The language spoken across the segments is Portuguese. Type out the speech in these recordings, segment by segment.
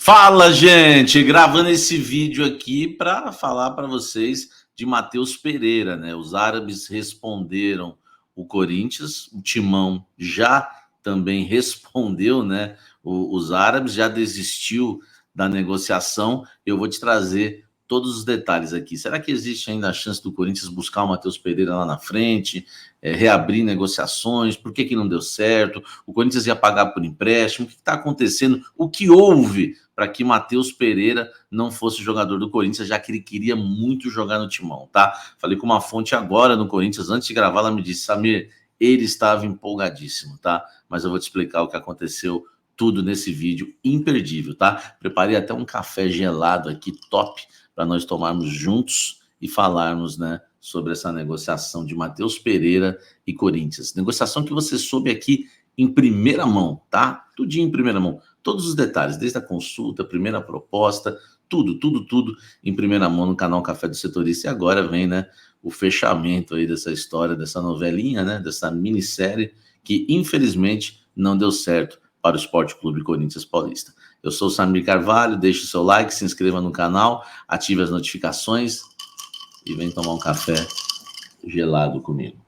Fala, gente! Gravando esse vídeo aqui para falar para vocês de Matheus Pereira, né? Os árabes responderam o Corinthians, o Timão já também respondeu, né? Os árabes já desistiu da negociação. Eu vou te trazer todos os detalhes aqui. Será que existe ainda a chance do Corinthians buscar o Matheus Pereira lá na frente, reabrir negociações? Por que não deu certo? O Corinthians ia pagar por empréstimo? O que está acontecendo? O que houve para que Matheus Pereira não fosse jogador do Corinthians, já que ele queria muito jogar no Timão, tá? Falei com uma fonte agora no Corinthians, antes de gravar, ela me disse: Samir, ele estava empolgadíssimo, tá? Mas eu vou te explicar o que aconteceu tudo nesse vídeo imperdível, tá? Preparei até um café gelado aqui, top, para nós tomarmos juntos e falarmos, né, sobre essa negociação de Matheus Pereira e Corinthians. Negociação que você soube aqui em primeira mão, tá? Tudinho em primeira mão. Todos os detalhes, desde a consulta, primeira proposta, tudo em primeira mão no canal Café do Setorista. E agora vem, né, o fechamento aí dessa história, dessa novelinha, né, dessa minissérie que infelizmente não deu certo para o Esporte Clube Corinthians Paulista. Eu sou o Samir Carvalho, deixe o seu like, se inscreva no canal, ative as notificações e vem tomar um café gelado comigo.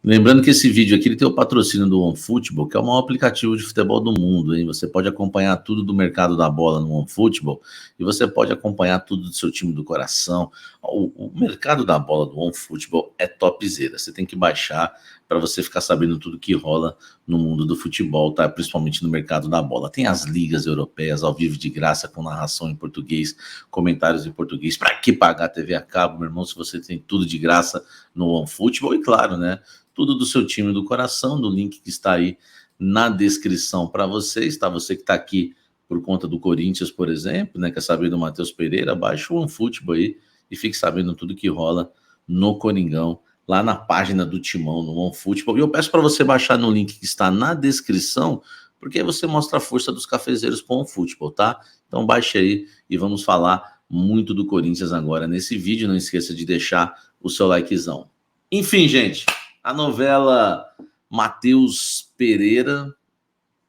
Lembrando que esse vídeo aqui ele tem o patrocínio do OneFootball, que é o maior aplicativo de futebol do mundo, hein? Você pode acompanhar tudo do mercado da bola no OneFootball e você pode acompanhar tudo do seu time do coração. O mercado da bola do OneFootball é topzera. Você tem que baixar para você ficar sabendo tudo que rola no mundo do futebol, tá? Principalmente no mercado da bola. Tem as ligas europeias ao vivo de graça com narração em português, comentários em português. Para que pagar TV a cabo, meu irmão, se você tem tudo de graça no OneFootball? E claro, né? Tudo do seu time do coração, do link que está aí na descrição para vocês, tá? Você que está aqui por conta do Corinthians, por exemplo, né? Quer saber do Matheus Pereira? Baixa o OneFootball aí e fique sabendo tudo que rola no Coringão, lá na página do Timão, no OneFootball. E eu peço para você baixar no link que está na descrição, porque aí você mostra a força dos cafezeiros com o OneFootball, tá? Então baixe aí e vamos falar muito do Corinthians agora nesse vídeo. Não esqueça de deixar o seu likezão. Enfim, gente, a novela Matheus Pereira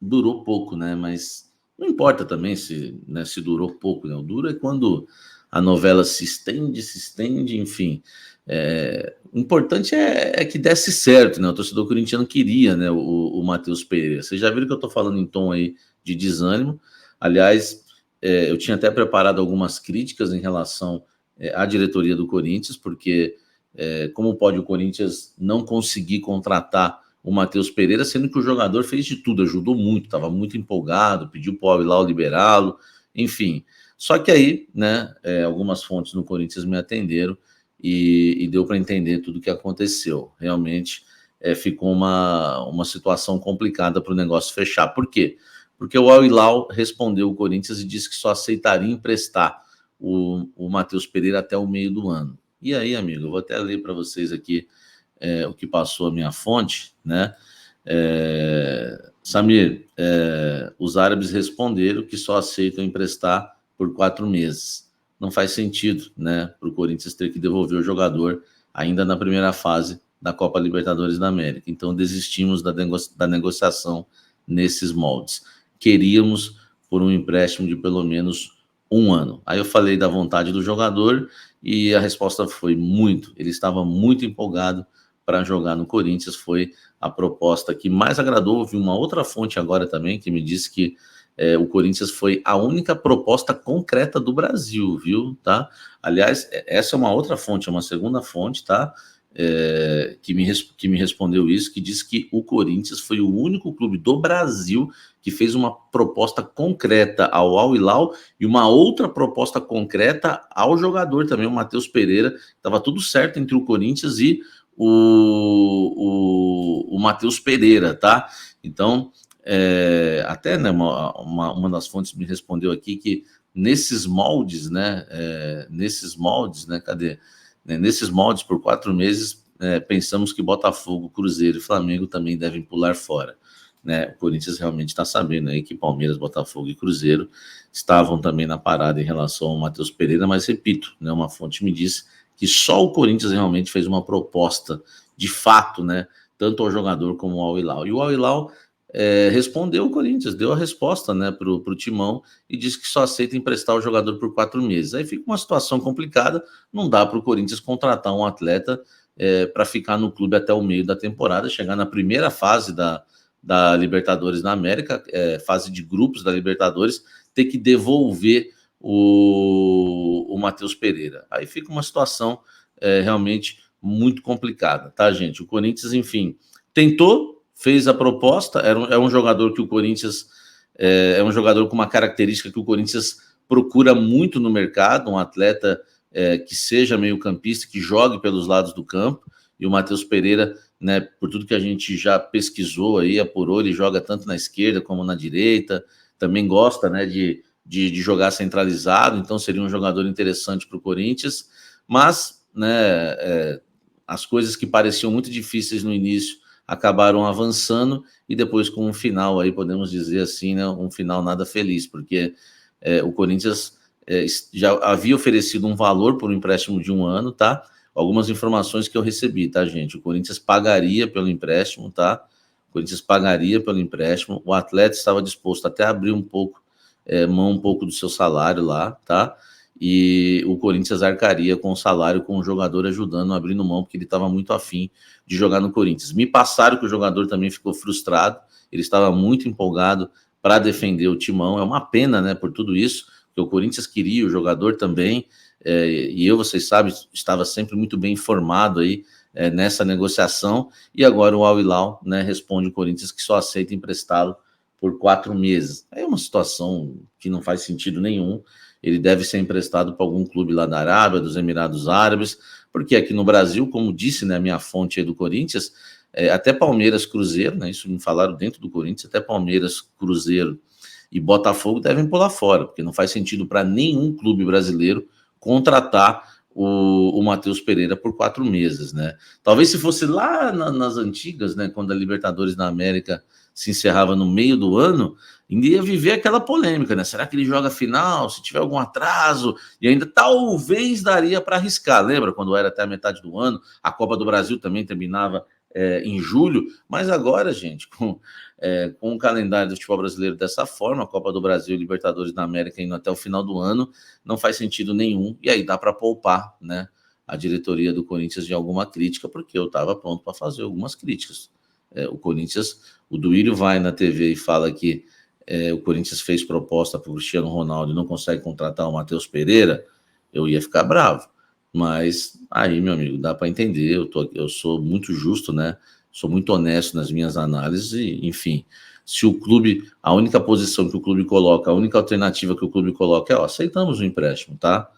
durou pouco, né? Mas não importa também se, né, se durou pouco, né? O duro é quando a novela se estende, enfim. O importante é que desse certo, né? O torcedor corintiano queria, né, o Matheus Pereira. Vocês já viram que eu tô falando em tom aí de desânimo. Aliás, eu tinha até preparado algumas críticas em relação à diretoria do Corinthians, porque como pode o Corinthians não conseguir contratar o Matheus Pereira, sendo que o jogador fez de tudo, ajudou muito, estava muito empolgado, pediu para o Al-Hilal liberá-lo, enfim. Só que aí, né, algumas fontes no Corinthians me atenderam e deu para entender tudo o que aconteceu. Realmente ficou uma situação complicada para o negócio fechar. Por quê? Porque o Al-Hilal respondeu o Corinthians e disse que só aceitaria emprestar o Matheus Pereira até o meio do ano. E aí, amigo, eu vou até ler para vocês aqui o que passou a minha fonte, né? Samir, os árabes responderam que só aceitam emprestar por 4 meses. Não faz sentido, né, para o Corinthians ter que devolver o jogador ainda na primeira fase da Copa Libertadores da América. Então desistimos da negociação nesses moldes. Queríamos por um empréstimo de pelo menos 1 ano. Aí eu falei da vontade do jogador e a resposta foi muito. Ele estava muito empolgado para jogar no Corinthians. Foi a proposta que mais agradou. Houve uma outra fonte agora também que me disse que o Corinthians foi a única proposta concreta do Brasil, viu? Tá? Aliás, essa é uma outra fonte, é uma segunda fonte, tá? Que me respondeu isso, que diz que o Corinthians foi o único clube do Brasil que fez uma proposta concreta ao Al-Hilal e uma outra proposta concreta ao jogador também, o Matheus Pereira. Estava tudo certo entre o Corinthians e o Matheus Pereira, tá? Então, até, né, uma das fontes me respondeu aqui que nesses moldes, né, cadê? Nesses moldes, por 4 meses, pensamos que Botafogo, Cruzeiro e Flamengo também devem pular fora. Né? O Corinthians realmente está sabendo aí que Palmeiras, Botafogo e Cruzeiro estavam também na parada em relação ao Matheus Pereira, mas repito, né, uma fonte me disse que só o Corinthians realmente fez uma proposta de fato, né, tanto ao jogador como ao Al-Hilal. E o Al-Hilal respondeu o Corinthians, deu a resposta, né, para o Timão e disse que só aceita emprestar o jogador por 4 meses. Aí fica uma situação complicada, não dá para o Corinthians contratar um atleta para ficar no clube até o meio da temporada, chegar na primeira fase da Libertadores na América, fase de grupos da Libertadores, ter que devolver o Matheus Pereira. Aí fica uma situação realmente muito complicada, tá, gente? O Corinthians, enfim, tentou, fez a proposta, é um jogador que o Corinthians é um jogador com uma característica que o Corinthians procura muito no mercado, um atleta que seja meio-campista, que jogue pelos lados do campo, e o Matheus Pereira, né, por tudo que a gente já pesquisou aí, apurou, ele joga tanto na esquerda como na direita, também gosta, né, de jogar centralizado, então seria um jogador interessante para o Corinthians, mas, né, as coisas que pareciam muito difíceis no início acabaram avançando e depois com um final aí, podemos dizer assim, né, um final nada feliz, porque o Corinthians já havia oferecido um valor por um empréstimo de 1 ano, tá? Algumas informações que eu recebi, tá, gente? O Corinthians pagaria pelo empréstimo, tá? O Corinthians pagaria pelo empréstimo, o atleta estava disposto até a abrir um pouco, mão um pouco do seu salário lá, tá? E o Corinthians arcaria com o salário, com o jogador ajudando, abrindo mão, porque ele estava muito afim de jogar no Corinthians. Me passaram que o jogador também ficou frustrado, ele estava muito empolgado para defender o Timão, é uma pena, né, por tudo isso, porque o Corinthians queria, o jogador também, e eu, vocês sabem, estava sempre muito bem informado aí nessa negociação, e agora o Al-Hilal, né, responde o Corinthians que só aceita emprestá-lo por 4 meses. É uma situação que não faz sentido nenhum. Ele deve ser emprestado para algum clube lá da Arábia, dos Emirados Árabes, porque aqui no Brasil, como disse, né, a minha fonte aí do Corinthians, até Palmeiras, Cruzeiro, né, isso me falaram dentro do Corinthians, até Palmeiras, Cruzeiro e Botafogo devem pular fora, porque não faz sentido para nenhum clube brasileiro contratar o Matheus Pereira por 4 meses, né? Talvez se fosse lá nas antigas, né, quando a Libertadores da América se encerrava no meio do ano, ainda ia viver aquela polêmica, né? Será que ele joga a final? Se tiver algum atraso, e ainda talvez daria para arriscar. Lembra quando era até a metade do ano? A Copa do Brasil também terminava em julho, mas agora, gente, com o calendário do futebol brasileiro dessa forma, a Copa do Brasil e Libertadores da América indo até o final do ano, não faz sentido nenhum, e aí dá para poupar, né, a diretoria do Corinthians de alguma crítica, porque eu estava pronto para fazer algumas críticas. O Corinthians, o Duílio vai na TV e fala que o Corinthians fez proposta para o Cristiano Ronaldo e não consegue contratar o Matheus Pereira, eu ia ficar bravo. Mas aí, meu amigo, dá para entender, eu sou muito justo, né? Sou muito honesto nas minhas análises e, enfim, se o clube, a única posição que o clube coloca, a única alternativa que o clube coloca é, aceitamos o empréstimo, tá?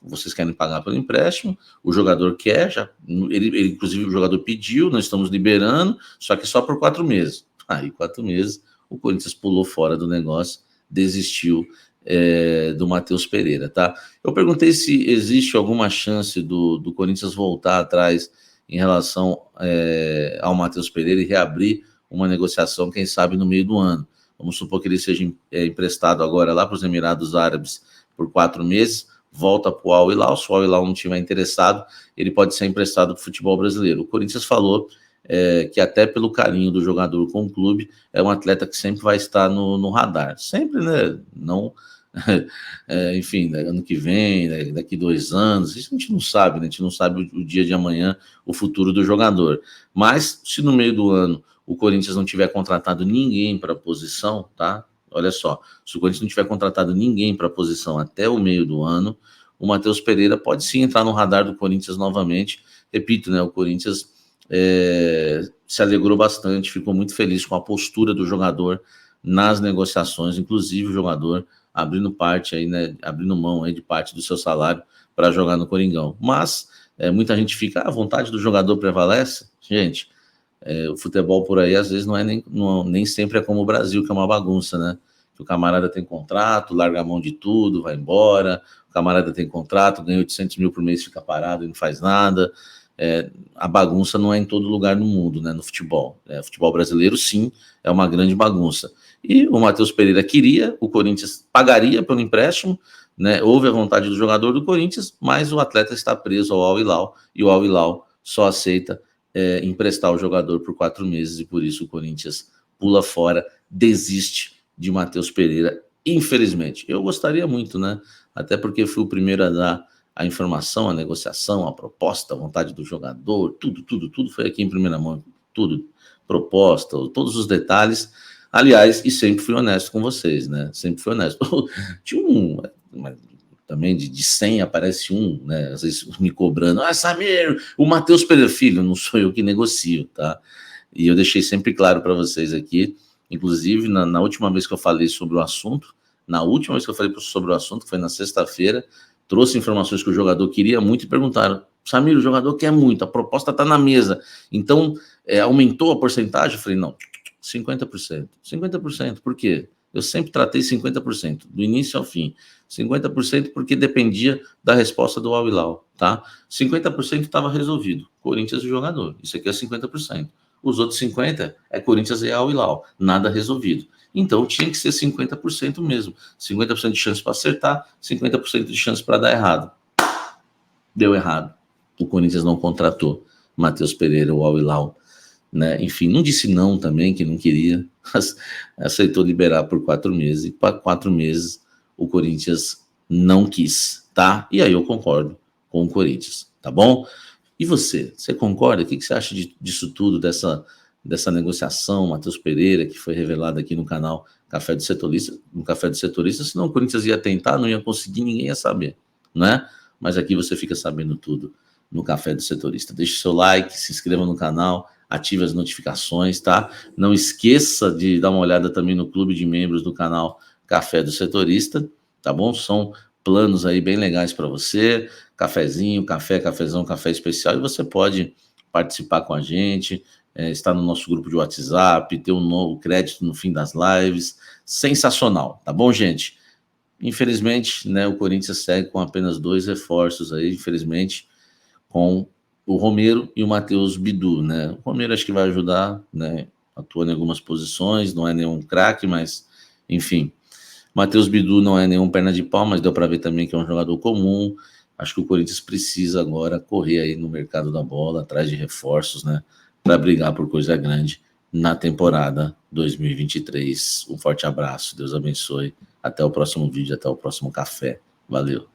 Vocês querem pagar pelo empréstimo, o jogador quer, ele inclusive o jogador pediu, nós estamos liberando, só que só por 4 meses. Aí 4 meses, o Corinthians pulou fora do negócio, desistiu do Matheus Pereira, tá? Eu perguntei se existe alguma chance do Corinthians voltar atrás em relação ao Matheus Pereira e reabrir uma negociação, quem sabe no meio do ano. Vamos supor que ele seja emprestado agora lá para os Emirados Árabes por 4 meses, volta para o Al-Hilal, se o Al-Hilal não estiver interessado, ele pode ser emprestado para o futebol brasileiro. O Corinthians falou que até pelo carinho do jogador com o clube, é um atleta que sempre vai estar no radar. Sempre, né? Não, enfim, né? Ano que vem, né? Daqui 2 anos, isso a gente não sabe, né? A gente não sabe o dia de amanhã, o futuro do jogador. Mas, se no meio do ano o Corinthians não tiver contratado ninguém para a posição, tá? Olha só, se o Corinthians não tiver contratado ninguém para a posição até o meio do ano, o Matheus Pereira pode sim entrar no radar do Corinthians novamente. Repito, né? O Corinthians se alegrou bastante, ficou muito feliz com a postura do jogador nas negociações, inclusive o jogador abrindo parte aí, né, abrindo mão aí de parte do seu salário para jogar no Coringão. Mas muita gente fica, a vontade do jogador prevalece. Gente, o futebol por aí às vezes nem sempre é como o Brasil, que é uma bagunça, né? Que o camarada tem contrato, larga a mão de tudo, vai embora, o camarada tem contrato, ganha 800 mil por mês, fica parado e não faz nada. A bagunça não é em todo lugar no mundo, né, no futebol. O futebol brasileiro, sim, é uma grande bagunça. E o Matheus Pereira queria, o Corinthians pagaria pelo empréstimo, né? Houve a vontade do jogador do Corinthians, mas o atleta está preso ao Al Hilal, e o Al Hilal só aceita emprestar o jogador por 4 meses, e por isso o Corinthians pula fora, desiste de Matheus Pereira, infelizmente. Eu gostaria muito, né? Até porque fui o primeiro a dar a informação, a negociação, a proposta, a vontade do jogador, tudo foi aqui em primeira mão, tudo, proposta, todos os detalhes. Aliás, e sempre fui honesto com vocês, né? Sempre fui honesto. Tinha também de 100 aparece um, né? Às vezes me cobrando, Samir, o Matheus Pereira, filho, não sou eu que negocio, tá? E eu deixei sempre claro para vocês aqui, inclusive na última vez que eu falei sobre o assunto, sobre o assunto, foi na sexta-feira, trouxe informações que o jogador queria muito e perguntaram, Samir, o jogador quer muito, a proposta está na mesa, então aumentou a porcentagem? Eu falei, não, 50%. 50%, por quê? Eu sempre tratei 50%, do início ao fim. 50% porque dependia da resposta do Al Hilal, tá? 50% estava resolvido, Corinthians e jogador, isso aqui é 50%. Os outros 50% é Corinthians e Al Hilal, nada resolvido. Então tinha que ser 50% mesmo. 50% de chance para acertar, 50% de chance para dar errado. Deu errado. O Corinthians não contratou Matheus Pereira ou Al Hilal, né? Enfim, não disse não também, que não queria, mas aceitou liberar por 4 meses. E para 4 meses o Corinthians não quis, tá? E aí eu concordo com o Corinthians, tá bom? E você concorda? O que você acha disso tudo, dessa negociação, Matheus Pereira, que foi revelado aqui no canal Café do Setorista, senão o Corinthians ia tentar, não ia conseguir, ninguém ia saber, né? Mas aqui você fica sabendo tudo no Café do Setorista. Deixe seu like, se inscreva no canal, ative as notificações, tá? Não esqueça de dar uma olhada também no clube de membros do canal Café do Setorista, tá bom? São planos aí bem legais para você, cafezinho, cafezão, café especial, e você pode participar com a gente, estar no nosso grupo de WhatsApp, ter um novo crédito no fim das lives, sensacional, tá bom, gente? Infelizmente, né, o Corinthians segue com apenas 2 reforços aí, infelizmente, com o Romero e o Matheus Bidu, né? O Romero acho que vai ajudar, né? Atua em algumas posições, não é nenhum craque, mas, enfim. Matheus Bidu não é nenhum perna de pau, mas deu para ver também que é um jogador comum. Acho que o Corinthians precisa agora correr aí no mercado da bola, atrás de reforços, né? Para brigar por coisa grande na temporada 2023. Um forte abraço, Deus abençoe. Até o próximo vídeo, até o próximo café. Valeu.